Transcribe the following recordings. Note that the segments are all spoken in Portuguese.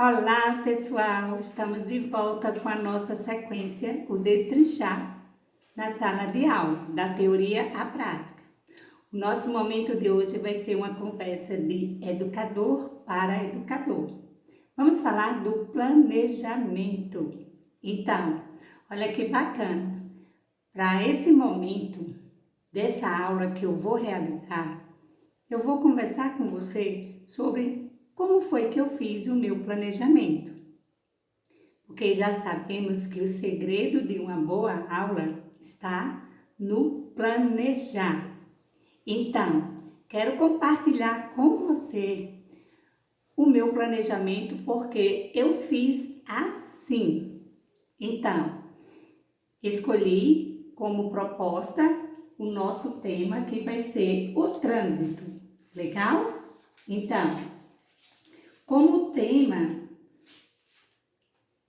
Olá, pessoal! Estamos de volta com a nossa sequência, o Destrinchar, na sala de aula, da teoria à prática. O nosso momento de hoje vai ser uma conversa de educador para educador. Vamos falar do planejamento. Então, olha que bacana! Para esse momento dessa aula que eu vou realizar, eu vou conversar com você sobre como foi que eu fiz o meu planejamento. Porque já sabemos que o segredo de uma boa aula está no planejar. Então, quero compartilhar com você o meu planejamento porque eu fiz assim. Então, escolhi como proposta o nosso tema que vai ser o trânsito. Legal? Então, como tema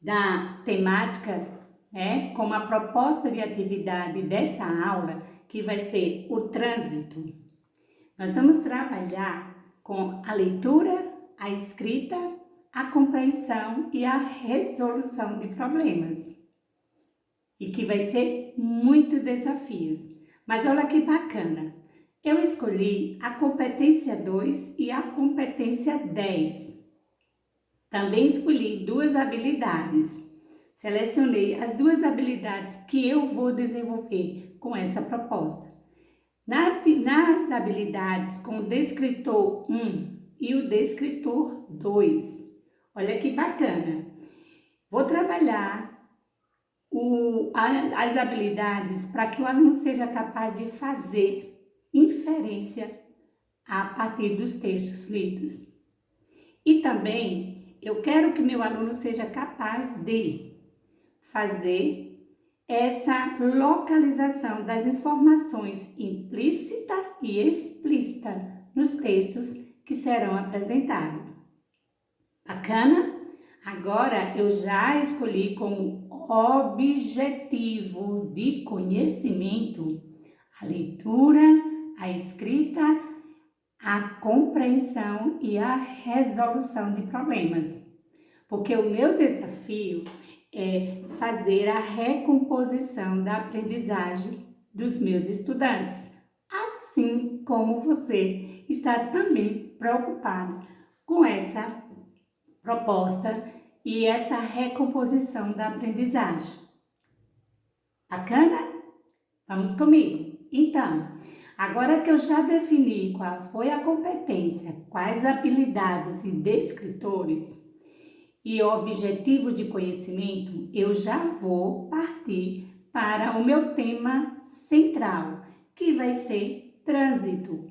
da temática, como a proposta de atividade dessa aula, que vai ser o trânsito, nós vamos trabalhar com a leitura, a escrita, a compreensão e a resolução de problemas. E que vai ser muito desafios. Mas olha que bacana! Eu escolhi a competência 2 e a competência 10. Também escolhi duas habilidades. Selecionei as duas habilidades que eu vou desenvolver com essa proposta. Nas habilidades com o descritor 1 e o descritor 2. Olha que bacana! Vou trabalhar as habilidades para que o aluno seja capaz de fazer inferência a partir dos textos lidos. E também eu quero que meu aluno seja capaz de fazer essa localização das informações implícita e explícita nos textos que serão apresentados. Bacana? Agora eu já escolhi como objetivo de conhecimento a leitura, a escrita, a compreensão e a resolução de problemas. Porque o meu desafio é fazer a recomposição da aprendizagem dos meus estudantes, assim como você está também preocupado com essa proposta e essa recomposição da aprendizagem. Bacana? Vamos comigo? Então, agora que eu já defini qual foi a competência, quais habilidades e descritores e objetivo de conhecimento, eu já vou partir para o meu tema central, que vai ser trânsito.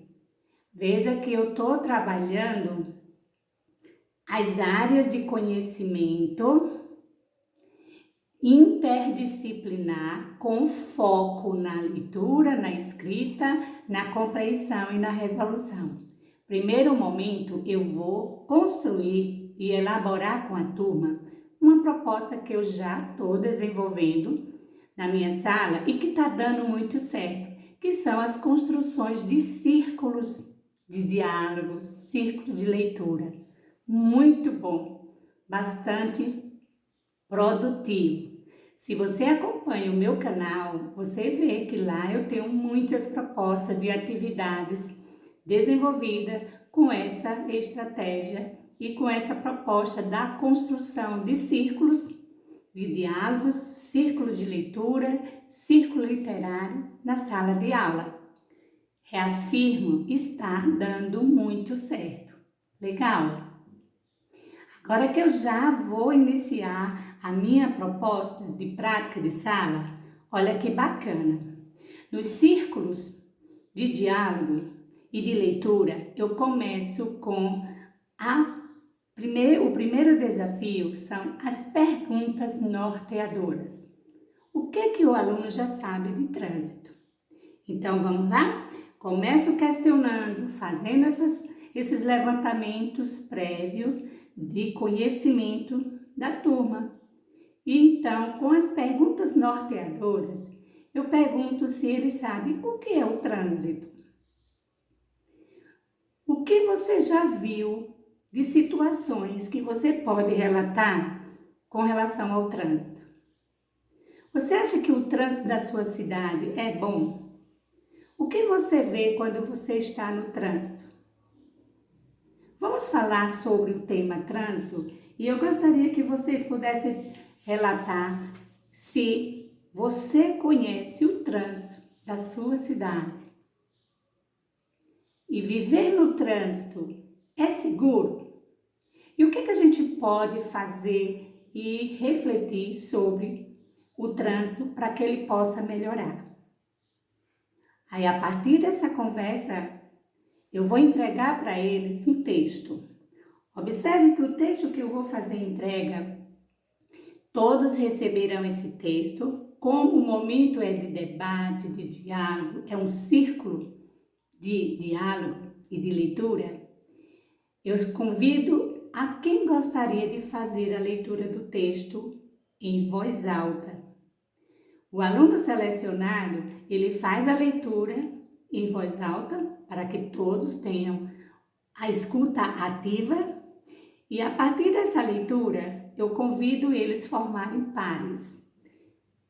Veja que eu estou trabalhando as áreas de conhecimento interdisciplinar com foco na leitura, na escrita, na compreensão e na resolução. Primeiro momento, eu vou construir e elaborar com a turma uma proposta que eu já estou desenvolvendo na minha sala e que está dando muito certo, que são as construções de círculos de diálogos, círculos de leitura. Muito bom, bastante produtivo. Se você acompanha o meu canal, você vê que lá eu tenho muitas propostas de atividades desenvolvidas com essa estratégia e com essa proposta da construção de círculos de diálogos, círculos de leitura, círculo literário na sala de aula. Reafirmo, está dando muito certo. Legal? Agora que eu já vou iniciar a minha proposta de prática de sala, olha que bacana. Nos círculos de diálogo e de leitura, eu começo com o primeiro desafio são as perguntas norteadoras. O que o aluno já sabe de trânsito? Então, vamos lá? Começo questionando, fazendo esses levantamentos prévios de conhecimento da turma. E então, com as perguntas norteadoras, eu pergunto se ele sabe o que é o trânsito. O que você já viu de situações que você pode relatar com relação ao trânsito. Você acha que o trânsito da sua cidade é bom? O que você vê quando você está no trânsito? Vamos falar sobre o tema trânsito e eu gostaria que vocês pudessem relatar se você conhece o trânsito da sua cidade. E viver no trânsito é seguro? E o que a gente pode fazer e refletir sobre o trânsito para que ele possa melhorar? Aí, a partir dessa conversa, eu vou entregar para eles um texto. Observe que o texto que eu vou fazer entrega, todos receberão esse texto. Como o momento é de debate, de diálogo, é um círculo de diálogo e de leitura, eu convido a quem gostaria de fazer a leitura do texto em voz alta. O aluno selecionado, ele faz a leitura em voz alta para que todos tenham a escuta ativa e a partir dessa leitura eu convido eles a formarem pares.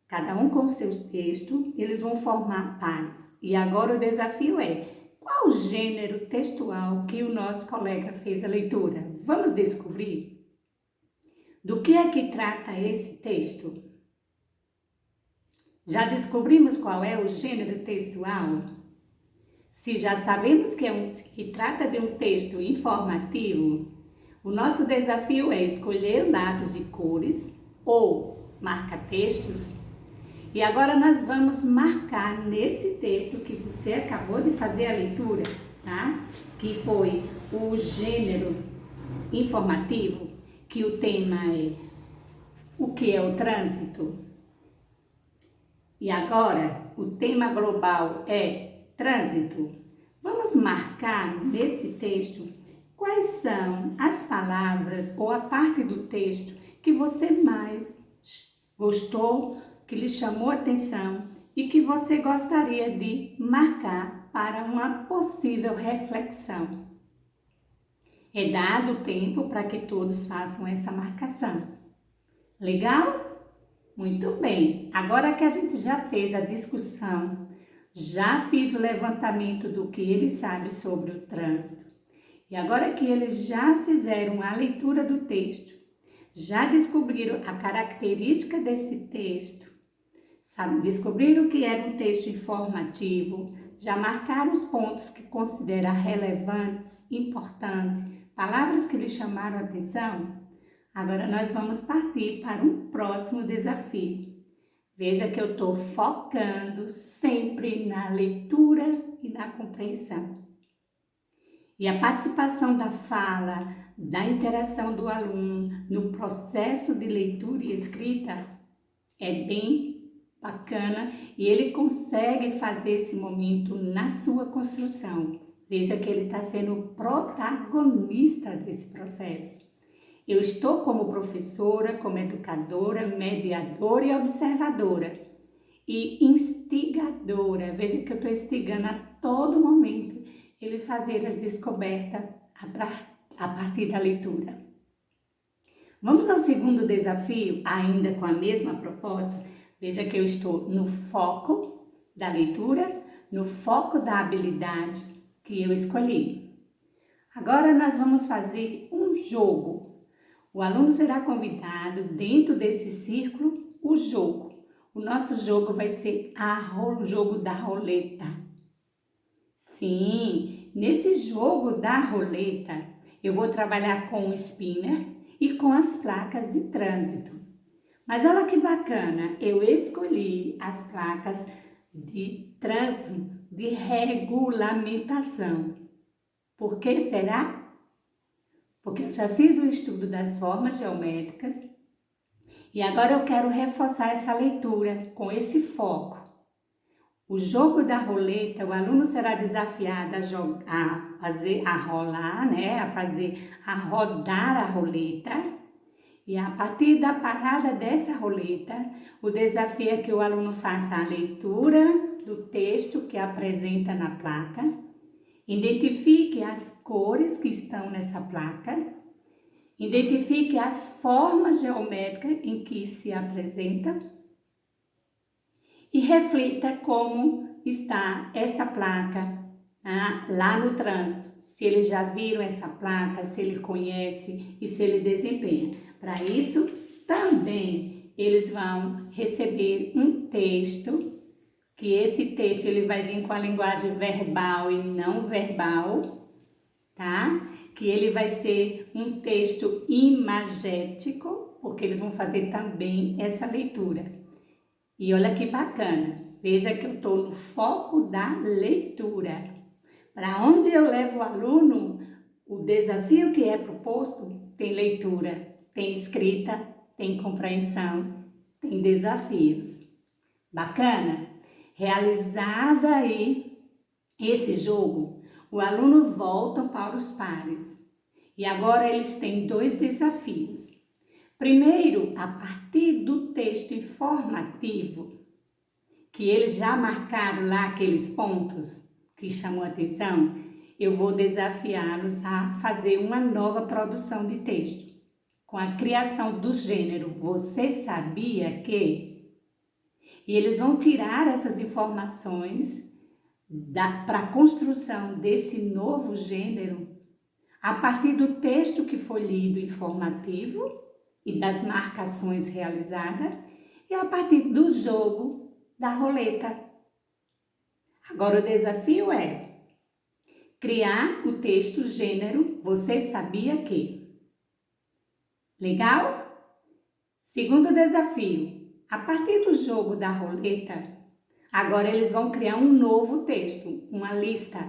Cada um com seus textos, eles vão formar pares. E agora o desafio é: qual o gênero textual que o nosso colega fez a leitura? Vamos descobrir? Do que é que trata esse texto? Já descobrimos qual é o gênero textual? Se já sabemos que trata de um texto informativo, o nosso desafio é escolher lápis de cores ou marca-textos. E agora nós vamos marcar nesse texto que você acabou de fazer a leitura, tá? Que foi o gênero informativo, que o tema é o que é o trânsito. E agora o tema global é trânsito. Vamos marcar nesse texto quais são as palavras ou a parte do texto que você mais gostou, que lhe chamou a atenção e que você gostaria de marcar para uma possível reflexão. É dado o tempo para que todos façam essa marcação. Legal? Muito bem. Agora que a gente já fez a discussão, já fiz o levantamento do que ele sabe sobre o trânsito, e agora que eles já fizeram a leitura do texto, já descobriram a característica desse texto, descobriram que era um texto informativo, já marcaram os pontos que consideram relevantes, importantes, palavras que lhe chamaram a atenção. Agora nós vamos partir para um próximo desafio. Veja que eu estou focando sempre na leitura e na compreensão. E a participação da fala, da interação do aluno no processo de leitura e escrita é bem bacana e ele consegue fazer esse momento na sua construção. Veja que ele está sendo o protagonista desse processo. Eu estou como professora, como educadora, mediadora e observadora. E instigadora. Veja que eu estou instigando a todo momento ele fazer as descobertas a partir da leitura. Vamos ao segundo desafio, ainda com a mesma proposta. Veja que eu estou no foco da leitura, no foco da habilidade que eu escolhi. Agora nós vamos fazer um jogo. O aluno será convidado dentro desse círculo, o jogo. O nosso jogo vai ser o jogo da roleta. Sim, nesse jogo da roleta, eu vou trabalhar com o spinner e com as placas de trânsito. Mas olha que bacana, eu escolhi as placas de trânsito de regulamentação. Por que será? Porque eu já fiz o estudo das formas geométricas e agora eu quero reforçar essa leitura com esse foco. O jogo da roleta, o aluno será desafiado a rodar a roleta. E a partir da parada dessa roleta, o desafio é que o aluno faça a leitura do texto que apresenta na placa Identifique as cores que estão nessa placa. Identifique as formas geométricas em que se apresenta. E reflita como está essa placa lá no trânsito. Se eles já viram essa placa, se ele conhece e se ele desempenha. Para isso, também eles vão receber um texto, que esse texto ele vai vir com a linguagem verbal e não verbal, tá? Que ele vai ser um texto imagético, porque eles vão fazer também essa leitura. E olha que bacana, veja que eu estou no foco da leitura. Para onde eu levo o aluno, o desafio que é proposto tem leitura, tem escrita, tem compreensão, tem desafios. Bacana? Realizada aí esse jogo, o aluno volta para os pares. E agora eles têm 2 desafios. Primeiro, a partir do texto informativo, que eles já marcaram lá aqueles pontos que chamou a atenção, eu vou desafiá-los a fazer uma nova produção de texto, com a criação do gênero Você Sabia Que? E eles vão tirar essas informações para a construção desse novo gênero a partir do texto que foi lido informativo e das marcações realizadas e a partir do jogo da roleta. Agora o desafio é criar o texto gênero Você Sabia Que? Legal? Segundo desafio, a partir do jogo da roleta, agora eles vão criar um novo texto, uma lista.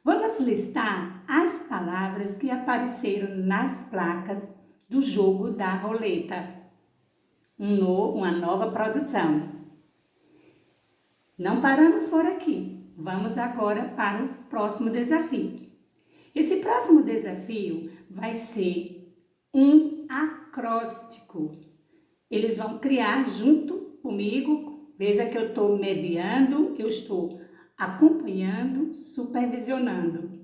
Vamos listar as palavras que apareceram nas placas do jogo da roleta. Uma nova produção. Não paramos por aqui. Vamos agora para o próximo desafio. Esse próximo desafio vai ser um acróstico. Eles vão criar junto comigo. Veja que eu estou mediando, eu estou acompanhando, supervisionando.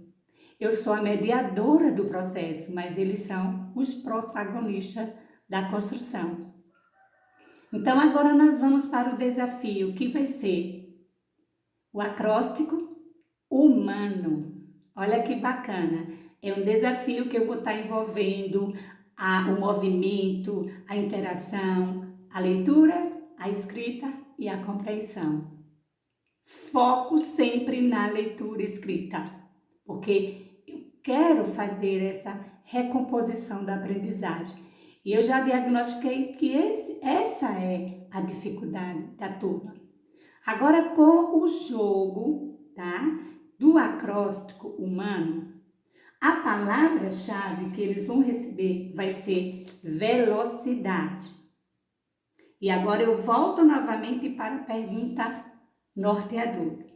Eu sou a mediadora do processo, mas eles são os protagonistas da construção. Então, agora nós vamos para o desafio, que vai ser o acróstico humano. Olha que bacana! É um desafio que eu vou estar envolvendo o movimento, a interação, a leitura, a escrita e a compreensão. Foco sempre na leitura escrita, porque eu quero fazer essa recomposição da aprendizagem. E eu já diagnostiquei que essa é a dificuldade da turma. Agora, com o jogo, tá, do acróstico humano, a palavra-chave que eles vão receber vai ser velocidade. E agora eu volto novamente para a pergunta norteadora.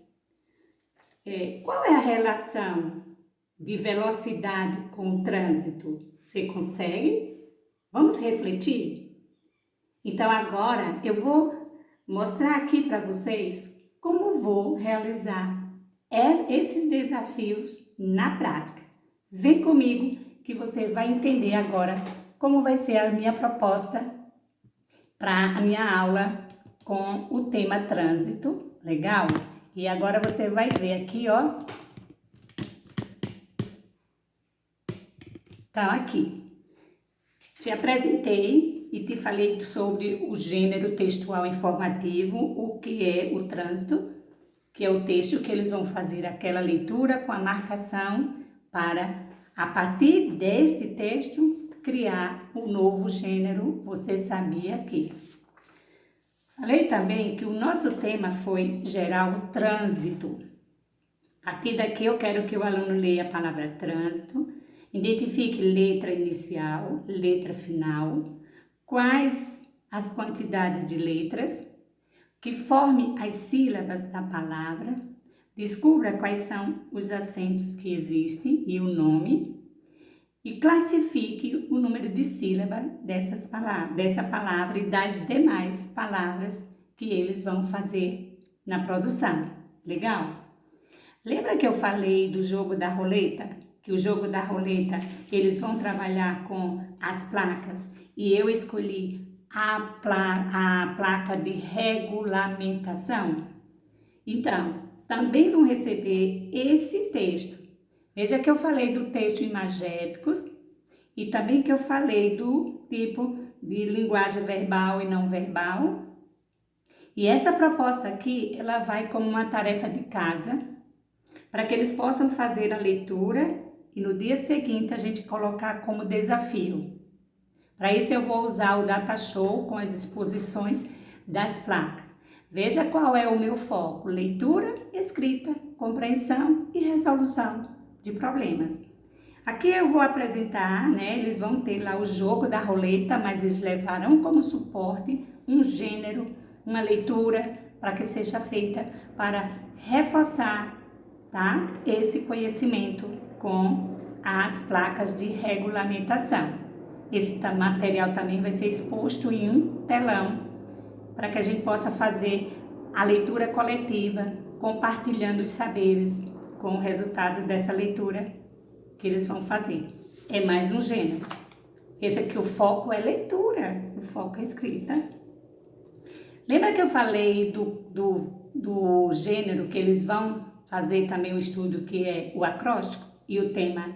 Qual é a relação de velocidade com o trânsito? Você consegue? Vamos refletir? Então agora eu vou mostrar aqui para vocês como vou realizar esses desafios na prática. Vem comigo que você vai entender agora como vai ser a minha proposta para a minha aula com o tema trânsito, legal? E agora você vai ver aqui, ó. Tá aqui. Te apresentei e te falei sobre o gênero textual informativo, o que é o trânsito, que é o texto que eles vão fazer aquela leitura com a marcação para, a partir deste texto, criar o novo gênero Você Sabia Que? Falei também que o nosso tema foi gerar o trânsito. A partir daqui eu quero que o aluno leia a palavra trânsito, identifique letra inicial, letra final, quais as quantidades de letras, que forme as sílabas da palavra, descubra quais são os acentos que existem e o nome, e classifique o número de sílabas dessa palavra e das demais palavras que eles vão fazer na produção. Legal? Lembra que eu falei do jogo da roleta? Que o jogo da roleta, eles vão trabalhar com as placas e eu escolhi a placa de regulamentação. Então, também vão receber esse texto. Veja que eu falei do texto imagéticos e também que eu falei do tipo de linguagem verbal e não verbal. E essa proposta aqui, ela vai como uma tarefa de casa, para que eles possam fazer a leitura e no dia seguinte a gente colocar como desafio. Para isso eu vou usar o Data Show com as exposições das placas. Veja qual é o meu foco: leitura, escrita, compreensão e resolução de problemas. Aqui eu vou apresentar, eles vão ter lá o jogo da roleta, mas eles levarão como suporte um gênero, uma leitura, para que seja feita para reforçar, tá, esse conhecimento com as placas de regulamentação. Esse material também vai ser exposto em um telão, para que a gente possa fazer a leitura coletiva, compartilhando os saberes com o resultado dessa leitura que eles vão fazer. É mais um gênero. Veja que o foco é leitura, o foco é escrita. Lembra que eu falei do gênero que eles vão fazer também um estudo que é o acróstico? E o tema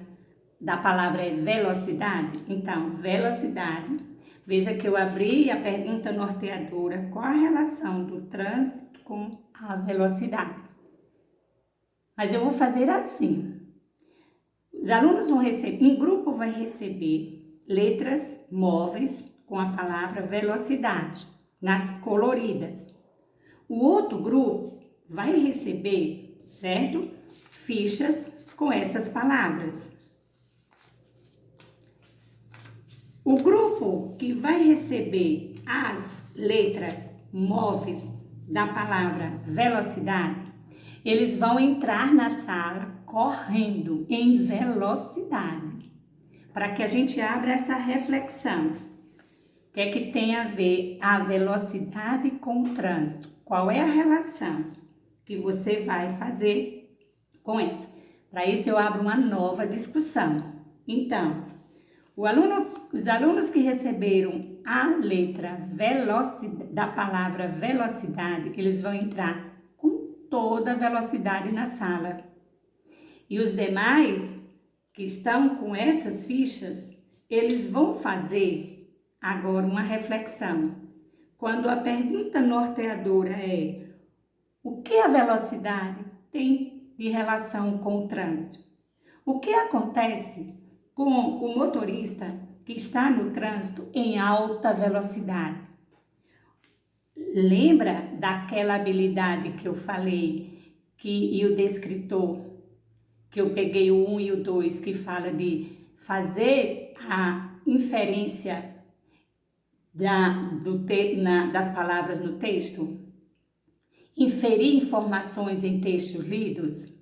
da palavra é velocidade? Então, velocidade. Veja que eu abri a pergunta norteadora: qual a relação do trânsito com a velocidade? Mas eu vou fazer assim. Os alunos vão receber, um grupo vai receber letras móveis com a palavra velocidade, nas coloridas. O outro grupo vai receber, certo? Fichas com essas palavras. O grupo que vai receber as letras móveis da palavra velocidade, eles vão entrar na sala correndo em velocidade, para que a gente abra essa reflexão. O que é que tem a ver a velocidade com o trânsito? Qual é a relação que você vai fazer com isso? Para isso eu abro uma nova discussão. Então, os alunos que receberam a letra da palavra velocidade, eles vão entrar com toda a velocidade na sala. E os demais que estão com essas fichas, eles vão fazer agora uma reflexão. Quando a pergunta norteadora é: o que a velocidade tem de relação com o trânsito? O que acontece com o motorista que está no trânsito em alta velocidade? Lembra daquela habilidade que eu falei e o descritor, que eu peguei o 1 e o 2, que fala de fazer a inferência das palavras no texto? Inferir informações em textos lidos?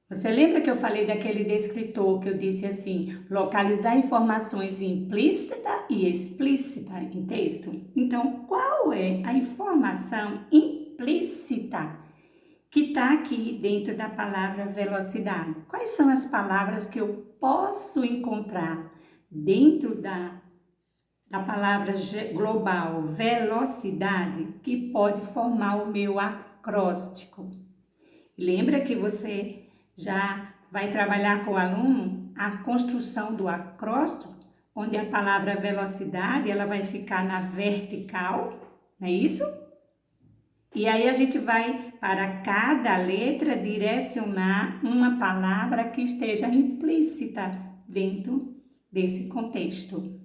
Você lembra que eu falei daquele descritor que eu disse assim: localizar informações implícita e explícita em texto? Então, qual é a informação implícita que está aqui dentro da palavra velocidade? Quais são as palavras que eu posso encontrar dentro da palavra global velocidade que pode formar o meu acróstico? Lembra que você já vai trabalhar com o aluno a construção do acróstico, onde a palavra velocidade ela vai ficar na vertical, não é isso? E aí a gente vai, para cada letra, direcionar uma palavra que esteja implícita dentro desse contexto.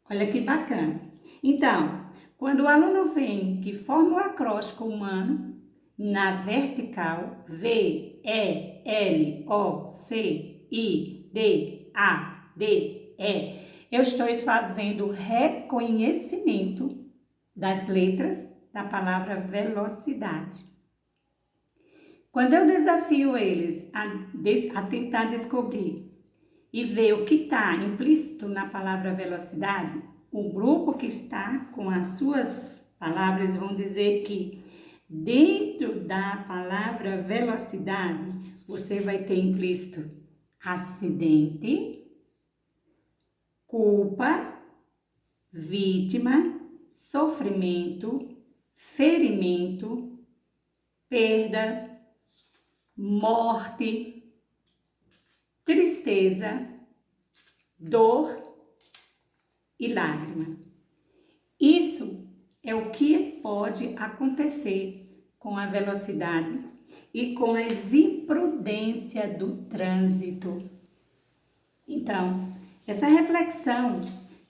Olha que bacana. Então, quando o aluno vem que forma o acróstico humano, na vertical, V, E, L, O, C, I, D, A, D, E, eu estou fazendo reconhecimento das letras da palavra velocidade. Quando eu desafio eles a tentar descobrir e ver o que está implícito na palavra velocidade, o grupo que está com as suas palavras vão dizer que Dentro da palavra velocidade, você vai ter implícito acidente, culpa, vítima, sofrimento, ferimento, perda, morte, tristeza, dor e lágrima. Isso é o que pode acontecer com a velocidade e com as imprudências do trânsito. Então, essa reflexão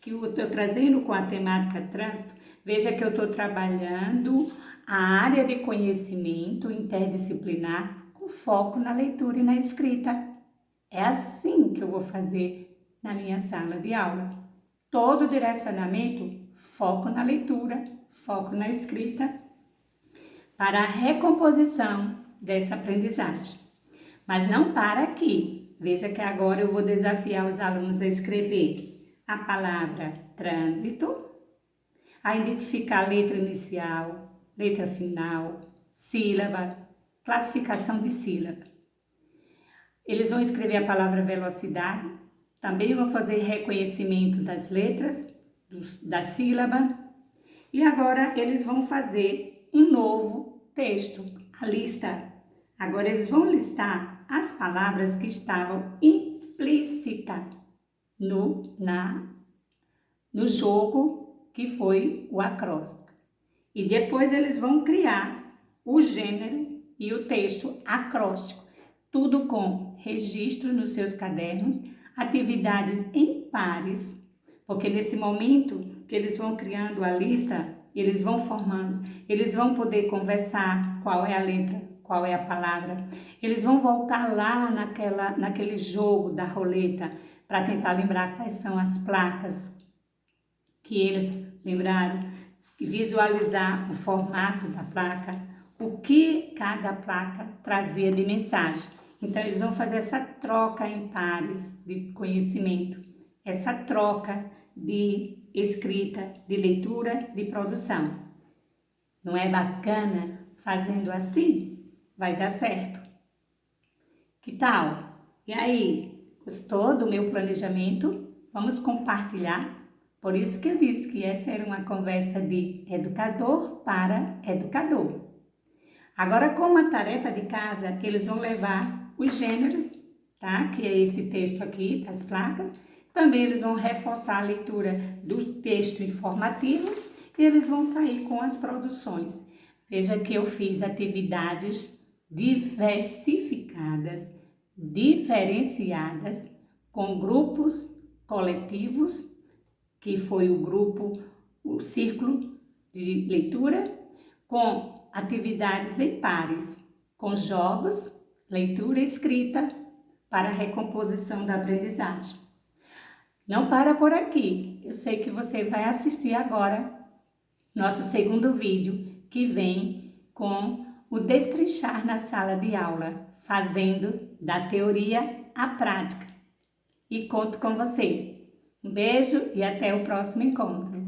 que eu estou trazendo com a temática trânsito, veja que eu estou trabalhando a área de conhecimento interdisciplinar com foco na leitura e na escrita. É assim que eu vou fazer na minha sala de aula. Todo direcionamento, foco na leitura, foco na escrita, para a recomposição dessa aprendizagem. Mas não para aqui. Veja que agora eu vou desafiar os alunos a escrever a palavra trânsito, a identificar a letra inicial, letra final, sílaba, classificação de sílaba. Eles vão escrever a palavra velocidade, também vão fazer reconhecimento das letras, da sílaba, e agora eles vão fazer um novo texto, a lista. Agora eles vão listar as palavras que estavam implícitas no jogo que foi o acróstico. E depois eles vão criar o gênero e o texto acróstico, tudo com registro nos seus cadernos, atividades em pares, porque nesse momento que eles vão criando a lista, eles vão formando, eles vão poder conversar qual é a letra, qual é a palavra, eles vão voltar lá naquele jogo da roleta para tentar lembrar quais são as placas que eles lembraram, visualizar o formato da placa, o que cada placa trazia de mensagem. Então, eles vão fazer essa troca em pares de conhecimento, essa troca de escrita, de leitura, de produção. Não é bacana? Fazendo assim, vai dar certo. Que tal? E aí, gostou do meu planejamento? Vamos compartilhar? Por isso que eu disse que essa era uma conversa de educador para educador. Agora, como a tarefa de casa, eles vão levar os gêneros, tá? Que é esse texto aqui, das placas. Também eles vão reforçar a leitura do texto informativo e eles vão sair com as produções. Veja que eu fiz atividades diversificadas, diferenciadas, com grupos coletivos, que foi o círculo de leitura, com atividades em pares, com jogos, leitura e escrita para a recomposição da aprendizagem. Não para por aqui, eu sei que você vai assistir agora nosso segundo vídeo, que vem com o destrinchar na sala de aula, fazendo da teoria à prática. E conto com você. Um beijo e até o próximo encontro.